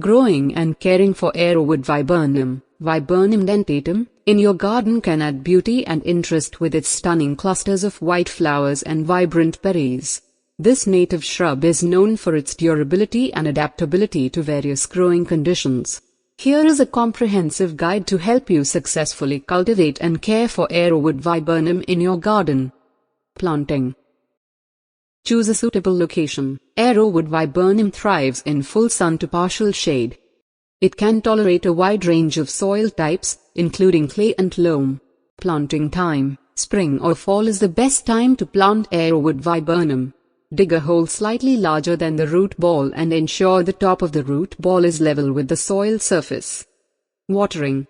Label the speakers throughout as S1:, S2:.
S1: Growing and caring for Arrowwood Viburnum, Viburnum dentatum, in your garden can add beauty and interest with its stunning clusters of white flowers and vibrant berries. This native shrub is known for its durability and adaptability to various growing conditions. Here is a comprehensive guide to help you successfully cultivate and care for Arrowwood Viburnum in your garden. Planting. Choose a suitable location. Arrowwood Viburnum thrives in full sun to partial shade. It can tolerate a wide range of soil types, including clay and loam. Planting time. Spring or fall is the best time to plant Arrowwood Viburnum. Dig a hole slightly larger than the root ball and ensure the top of the root ball is level with the soil surface. Watering.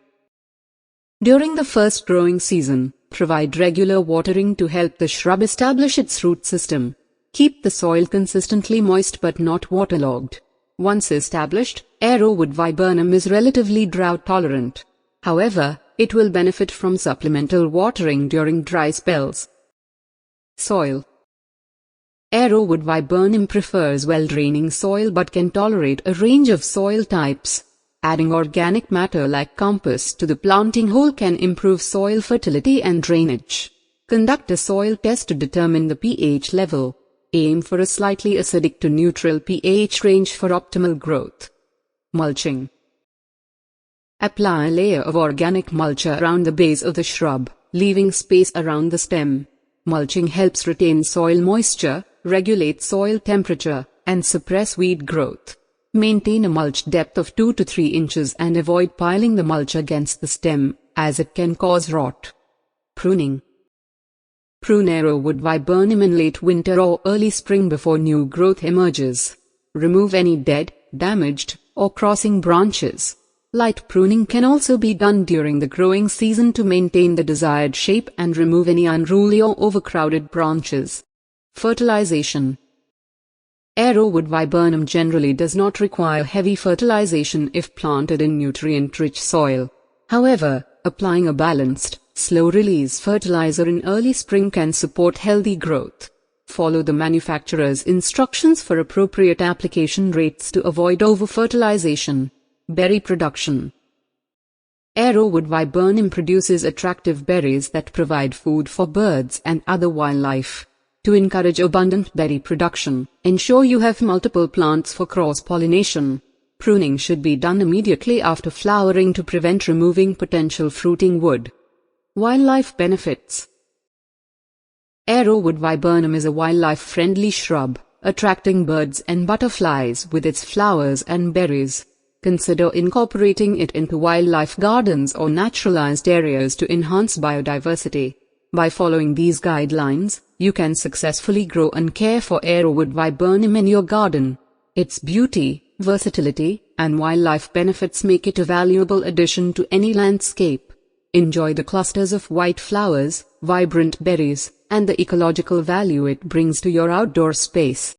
S1: During the first growing season, provide regular watering to help the shrub establish its root system. Keep the soil consistently moist but not waterlogged. Once established, Arrowwood Viburnum is relatively drought tolerant. However, it will benefit from supplemental watering during dry spells. Soil. Arrowwood Viburnum prefers well-draining soil but can tolerate a range of soil types. Adding organic matter like compost to the planting hole can improve soil fertility and drainage. Conduct a soil test to determine the pH level. Aim for a slightly acidic to neutral pH range for optimal growth. Mulching. Apply a layer of organic mulch around the base of the shrub, leaving space around the stem. Mulching helps retain soil moisture, regulate soil temperature, and suppress weed growth. Maintain a mulch depth of 2 to 3 inches and avoid piling the mulch against the stem, as it can cause rot. Pruning. Prune Arrowwood Viburnum in late winter or early spring before new growth emerges. Remove any dead, damaged, or crossing branches. Light pruning can also be done during the growing season to maintain the desired shape and remove any unruly or overcrowded branches. Fertilization. Arrowwood Viburnum generally does not require heavy fertilization if planted in nutrient-rich soil. However, applying a balanced, slow-release fertilizer in early spring can support healthy growth. Follow the manufacturer's instructions for appropriate application rates to avoid overfertilization. Berry production. Arrowwood Viburnum produces attractive berries that provide food for birds and other wildlife. To encourage abundant berry production, ensure you have multiple plants for cross-pollination. Pruning should be done immediately after flowering to prevent removing potential fruiting wood. Wildlife benefits. Arrowwood Viburnum is a wildlife-friendly shrub, attracting birds and butterflies with its flowers and berries. Consider incorporating it into wildlife gardens or naturalized areas to enhance biodiversity. By following these guidelines, you can successfully grow and care for Arrowwood Viburnum in your garden. Its beauty, versatility, and wildlife benefits make it a valuable addition to any landscape. Enjoy the clusters of white flowers, vibrant berries, and the ecological value it brings to your outdoor space.